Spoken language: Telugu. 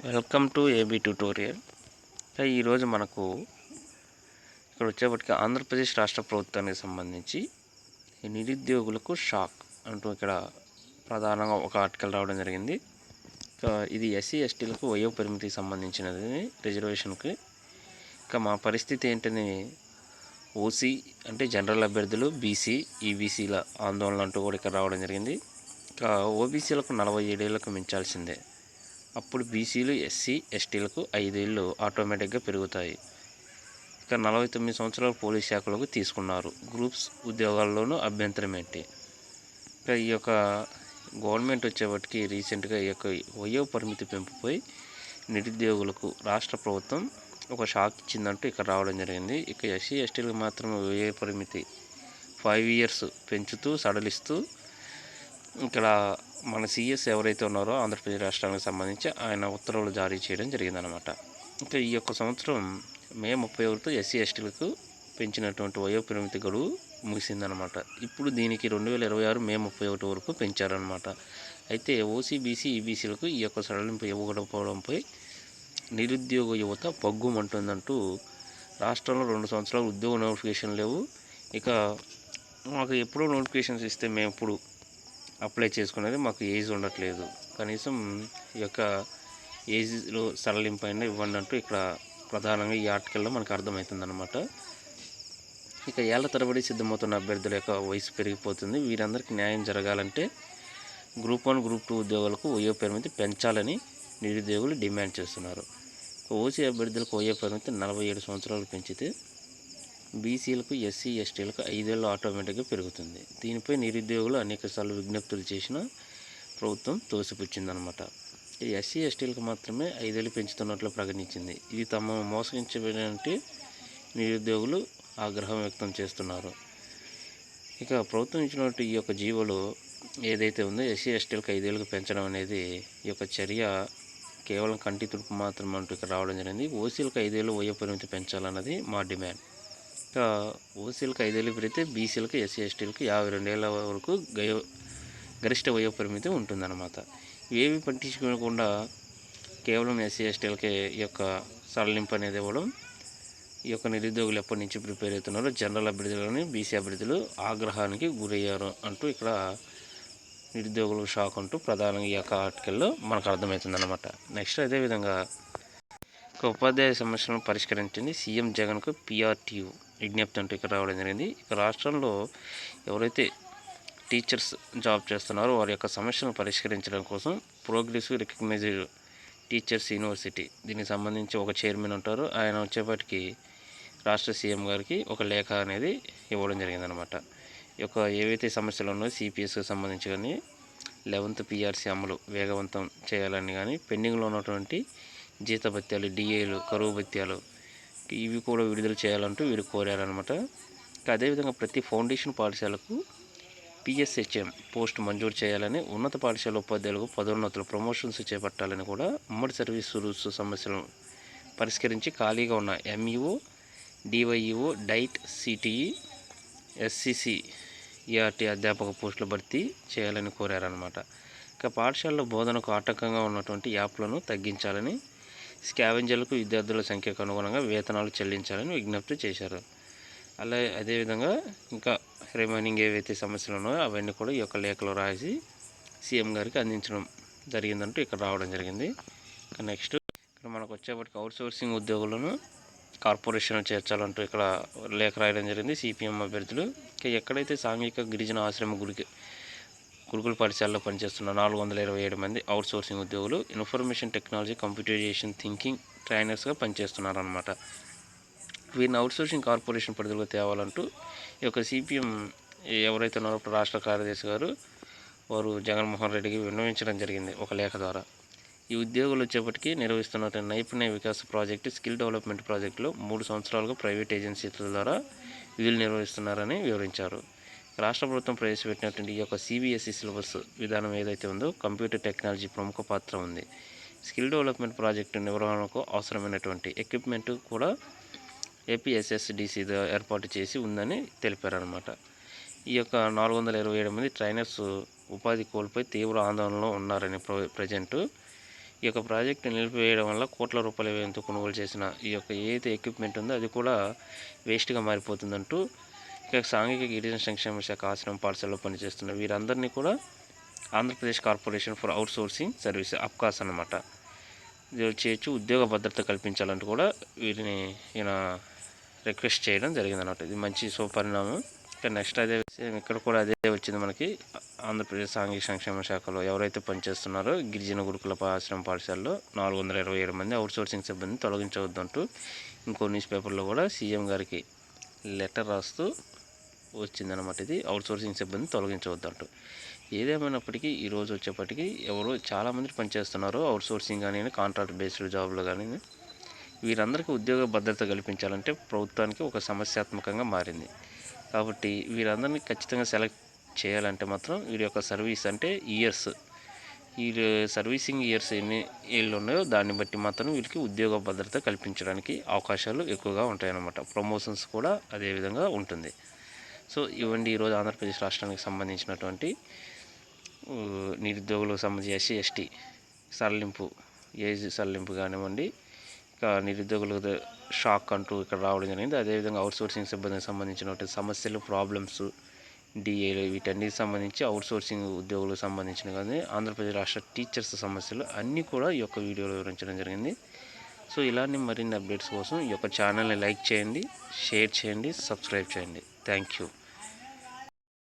Welcome to AB tutorial. ఈరోజు మనకు ఇక్కడ వచ్చేప్పటికి ఆంధ్రప్రదేశ్ రాష్ట్ర ప్రభుత్వానికి సంబంధించి నిరుద్యోగులకు షాక్ అంటూ ఇక్కడ ప్రధానంగా ఒక ఆర్టికల్ రావడం జరిగింది. ఇది ఎస్సీ ఎస్టీలకు వయో పరిమితికి సంబంధించినది, రిజర్వేషన్కి. మా పరిస్థితి ఏంటని ఓసీ అంటే జనరల్ అభ్యర్థులు, బీసీ, ఈబీసీల ఆందోళన అంటూ కూడా ఇక్కడ రావడం జరిగింది. ఓబీసీలకు 47 ఏళ్లకు మించాల్సిందే. అప్పుడు బీసీలు, ఎస్సీ, ఎస్టీలకు 5 ఏళ్ళు ఆటోమేటిక్గా పెరుగుతాయి. 49 సంవత్సరాలు పోలీస్ శాఖలకు తీసుకున్నారు. గ్రూప్స్ ఉద్యోగాల్లోనూ అభ్యంతరం ఏంటి? ఈ యొక్క గవర్నమెంట్ వచ్చేప్పటికి రీసెంట్గా ఈ యొక్క వయో పరిమితి పెంపుపై నిరుద్యోగులకు రాష్ట్ర ప్రభుత్వం ఒక షాక్ ఇచ్చిందంటూ ఇక్కడ రావడం జరిగింది. ఇక ఎస్సీ ఎస్టీలకు మాత్రమే వయో పరిమితి 5 ఇయర్స్ పెంచుతూ సడలిస్తూ ఇక్కడ మన సిఎస్ ఎవరైతే ఉన్నారో ఆంధ్రప్రదేశ్ రాష్ట్రానికి సంబంధించి ఆయన ఉత్తర్వులు జారీ చేయడం జరిగిందనమాట. ఇంకా ఈ యొక్క సంవత్సరం మే 31తో ఎస్సీ ఎస్టీలకు పెంచినటువంటి వయో పరిమితి గడువు ముగిసిందనమాట. ఇప్పుడు దీనికి 2026 మే 31 వరకు పెంచారనమాట. అయితే ఓసీ, బీసీ, ఈబీసీలకు ఈ యొక్క సడలింపు ఇవ్వకపోవడంపై నిరుద్యోగ యువత పగ్గుమంటుందంటూ రాష్ట్రంలో 2 సంవత్సరాలు ఉద్యోగ నోటిఫికేషన్ లేవు. ఇక మాకు ఎప్పుడో నోటిఫికేషన్స్ ఇస్తే మేము ఇప్పుడు అప్లై చేసుకునేది, మాకు ఏజ్ ఉండట్లేదు, కనీసం ఈ యొక్క ఏజ్లో సడలింపు అయినా ఇవ్వండి అంటూ ఇక్కడ ప్రధానంగా ఈ ఆర్టికల్లో మనకు అర్థమవుతుందన్నమాట. ఇక ఏళ్ల తరబడి సిద్ధమవుతున్న అభ్యర్థుల యొక్క వయసు పెరిగిపోతుంది. వీరందరికీ న్యాయం జరగాలంటే గ్రూప్ 1, గ్రూప్ 2 ఉద్యోగాలకు వయో పరిమితి పెంచాలని నిరుద్యోగులు డిమాండ్ చేస్తున్నారు. ఓసీ అభ్యర్థులకు వయో పరిమితి 47 సంవత్సరాలు పెంచితే బీసీలకు, ఎస్సీ, ఎస్టీలకు 5 ఏళ్ళు ఆటోమేటిక్గా పెరుగుతుంది. దీనిపై నిరుద్యోగులు అనేకసార్లు విజ్ఞప్తులు చేసినా ప్రభుత్వం తోసిపుచ్చిందనమాట. ఈ ఎస్సీ ఎస్టీలకు మాత్రమే 5 ఏళ్ళు పెంచుతున్నట్లు ప్రకటించింది. ఇది తమ మోసగించబడినట్టు నిరుద్యోగులు ఆగ్రహం వ్యక్తం చేస్తున్నారు. ఇక ప్రభుత్వం ఇచ్చినట్టు ఈ యొక్క జీవోలో ఏదైతే ఉందో ఎస్సీ ఎస్టీలకు 5 ఏళ్ళకు పెంచడం అనేది ఈ యొక్క చర్య కేవలం కంటి తుడుపు మాత్రమే అంటూ ఇక్కడ రావడం జరిగింది. ఓసీలకు 5 ఏళ్ళు వయో పరిమితి పెంచాలన్నది మా డిమాండ్. ఇంకా ఓసీలకు 5 ఏళ్ళు పెరిగితే బీసీలకు, ఎస్సీ ఎస్టీలకు 52 ఏళ్ళ వరకు గరిష్ట వయో పరిమితి ఉంటుందన్నమాట. ఇవేవి పట్టించుకోకుండా కేవలం ఎస్సీ ఎస్టీలకే ఈ యొక్క సడలింపు అనేది ఇవ్వడం ఈ యొక్క నిరుద్యోగులు ఎప్పటి నుంచి ప్రిపేర్ అవుతున్నారో జనరల్ అభ్యర్థులని, బీసీ అభ్యర్థులు ఆగ్రహానికి గురయ్యారు అంటూ ఇక్కడ నిరుద్యోగులు షాక్ అంటూ ప్రధానంగా ఈ యొక్క ఆర్టికల్లో మనకు అర్థమవుతుందన్నమాట. నెక్స్ట్ అదేవిధంగా ఉపాధ్యాయ సమస్యలను పరిష్కరించండి, సీఎం జగన్కు పిఆర్టీయూ విజ్ఞప్తి అంటూ ఇక్కడ రావడం జరిగింది. ఇక రాష్ట్రంలో ఎవరైతే టీచర్స్ జాబ్ చేస్తున్నారో వారి యొక్క సమస్యలను పరిష్కరించడం కోసం ప్రోగ్రెసివ్ రికగ్నైజ్డ్ టీచర్స్ యూనివర్సిటీ, దీనికి సంబంధించి ఒక చైర్మన్ ఉంటారు. ఆయన వచ్చేప్పటికి రాష్ట్ర సీఎం గారికి ఒక లేఖ అనేది ఇవ్వడం జరిగిందనమాట. ఈ యొక్క ఏవైతే సమస్యలు ఉన్నాయో సిపిఎస్కి సంబంధించి కానీ 11th పిఆర్సీ అమలు వేగవంతం చేయాలని కానీ, పెండింగ్లో ఉన్నటువంటి జీతభత్యాలు, డిఏలు, కరువు భత్యాలు ఇవి కూడా విడుదల చేయాలంటూ వీరు కోరారనమాట. అదేవిధంగా ప్రతి ఫౌండేషన్ పాఠశాలకు పిఎస్హెచ్ఎం పోస్ట్ మంజూరు చేయాలని, ఉన్నత పాఠశాల ఉపాధ్యాయులకు పదోన్నతులు, ప్రమోషన్స్ చేపట్టాలని కూడా ఉమ్మడి సర్వీస్ రూల్స్ సమస్యలను పరిష్కరించి ఖాళీగా ఉన్న MEO, DyEO, diet, CTE, SCC, ERT అధ్యాపక పోస్టుల భర్తీ చేయాలని కోరారనమాట. ఇక పాఠశాలలో బోధనకు ఆటంకంగా ఉన్నటువంటి యాప్లను తగ్గించాలని, స్కావెంజర్లకు విద్యార్థుల సంఖ్యకు అనుగుణంగా వేతనాలు చెల్లించాలని విజ్ఞప్తి చేశారు. అదేవిధంగా ఇంకా రిమైనింగ్ ఏవైతే సమస్యలు ఉన్నాయో అవన్నీ కూడా ఈ యొక్క లేఖలో రాసి సీఎం గారికి అందించడం జరిగిందంటూ ఇక్కడ రావడం జరిగింది. ఇక నెక్స్ట్ ఇక్కడ మనకు వచ్చేప్పటికి అవుట్సోర్సింగ్ ఉద్యోగులను కార్పొరేషన్ చేర్చాలంటూ ఇక్కడ లేఖ రాయడం జరిగింది సిపిఎం అభ్యర్థులు. ఎక్కడైతే సాంఘిక గిరిజన ఆశ్రమ గురుకుల పాఠశాలలో పనిచేస్తున్న 427 మంది అవుట్సోర్సింగ్ ఉద్యోగులు ఇన్ఫర్మేషన్ టెక్నాలజీ, కంప్యూటరైజేషన్ థింకింగ్ ట్రైనర్స్గా పనిచేస్తున్నారన్నమాట. వీరిని అవుట్సోర్సింగ్ కార్పొరేషన్ పరిధిలో తేవాలంటూ ఈ యొక్క సిపిఎం ఎవరైతే ఉన్నారో రాష్ట్ర కార్యదర్శి గారు వారు జగన్మోహన్ రెడ్డికి విన్నవించడం జరిగింది ఒక లేఖ ద్వారా. ఈ ఉద్యోగులు వచ్చేప్పటికీ నిర్వహిస్తున్న నైపుణ్య వికాస ప్రాజెక్టు, స్కిల్ డెవలప్మెంట్ ప్రాజెక్టులో 3 సంవత్సరాలుగా ప్రైవేట్ ఏజెన్సీల ద్వారా విధులు నిర్వహిస్తున్నారని వివరించారు. రాష్ట్ర ప్రభుత్వం ప్రవేశపెట్టినటువంటి ఈ యొక్క సిబిఎస్ఈ సిలబస్ విధానం ఏదైతే ఉందో కంప్యూటర్ టెక్నాలజీ ప్రముఖ పాత్ర ఉంది. స్కిల్ డెవలప్మెంట్ ప్రాజెక్టు నిర్వహణకు అవసరమైనటువంటి ఎక్విప్మెంట్ కూడా ఏపీఎస్ఎస్డిసి ఏర్పాటు చేసి ఉందని తెలిపారనమాట. ఈ యొక్క 427 మంది ట్రైనర్స్ ఉపాధి కోల్పోయి తీవ్ర ఆందోళనలో ఉన్నారని ప్రజెంట్ ఈ యొక్క ప్రాజెక్టు నిలిపివేయడం వల్ల కోట్ల రూపాయల వ్యయంతో కొనుగోలు చేసిన ఈ యొక్క ఏదైతే ఎక్విప్మెంట్ ఉందో అది కూడా వేస్ట్గా మారిపోతుందంటూ ఇక సాంఘిక గిరిజన సంక్షేమ శాఖ ఆశ్రమం పాఠశాలలో పనిచేస్తున్న వీరందరినీ కూడా Andhra Pradesh corporation for out sourcing service అప్కాస్ అన్నమాట ఇది చేయొచ్చు ఉద్యోగ భద్రత కల్పించాలంటూ కూడా వీరిని ఈయన రిక్వెస్ట్ చేయడం జరిగిందన్నమాట. ఇది మంచి శుభపరిణామం. ఇక నెక్స్ట్ అదే సేమ్ ఇక్కడ కూడా అదే వచ్చింది మనకి. ఆంధ్రప్రదేశ్ సాంఘిక సంక్షేమ శాఖలో ఎవరైతే పనిచేస్తున్నారో గిరిజన గురుకుల ఆశ్రమ పాఠశాలలో 427 మంది అవుట్సోర్సింగ్ సిబ్బందిని తొలగించవద్దంటూ ఇంకో న్యూస్ పేపర్లో కూడా సీఎం గారికి లెటర్ రాస్తూ వచ్చిందనమాట. ఇది అవుట్సోర్సింగ్ సిబ్బంది తొలగించవద్దంటూ. ఏదేమైనప్పటికీ ఈరోజు వచ్చేప్పటికీ ఎవరో చాలామంది పనిచేస్తున్నారు అవుట్సోర్సింగ్ కానీ కాంట్రాక్ట్ బేస్డ్ జాబ్లో కానీ. వీరందరికీ ఉద్యోగ భద్రత కల్పించాలంటే ప్రభుత్వానికి ఒక సమస్యాత్మకంగా మారింది. కాబట్టి వీరందరినీ ఖచ్చితంగా సెలెక్ట్ చేయాలంటే మాత్రం వీరి యొక్క సర్వీస్ అంటే ఇయర్స్, ఈ సర్వీసింగ్ ఇయర్స్ ఎన్ని ఏళ్ళు ఉన్నాయో దాన్ని బట్టి మాత్రం వీరికి ఉద్యోగ భద్రత కల్పించడానికి అవకాశాలు ఎక్కువగా ఉంటాయన్నమాట. ప్రమోషన్స్ కూడా అదేవిధంగా ఉంటుంది. సో ఇవ్వండి ఈరోజు ఆంధ్రప్రదేశ్ రాష్ట్రానికి సంబంధించినటువంటి నిరుద్యోగులకు సంబంధించి ఎస్సీ ఎస్టీ సడలింపు ఏజ్ సడలింపు కానివ్వండి, ఇక నిరుద్యోగులకు షాక్ అంటూ ఇక్కడ రావడం జరిగింది. అదేవిధంగా అవుట్సోర్సింగ్ సిబ్బందికి సంబంధించినటువంటి సమస్యలు, ప్రాబ్లమ్స్, డిఏలు వీటన్నిటికి సంబంధించి అవుట్సోర్సింగ్ ఉద్యోగులకు సంబంధించిన కానీ ఆంధ్రప్రదేశ్ రాష్ట్ర టీచర్స్ సమస్యలు అన్నీ కూడా ఈ యొక్క వీడియోలో వివరించడం జరిగింది. సో ఇలాంటి మరిన్ని అప్డేట్స్ కోసం ఈ యొక్క ఛానల్ని లైక్ చేయండి, షేర్ చేయండి, సబ్స్క్రైబ్ చేయండి. Thank you.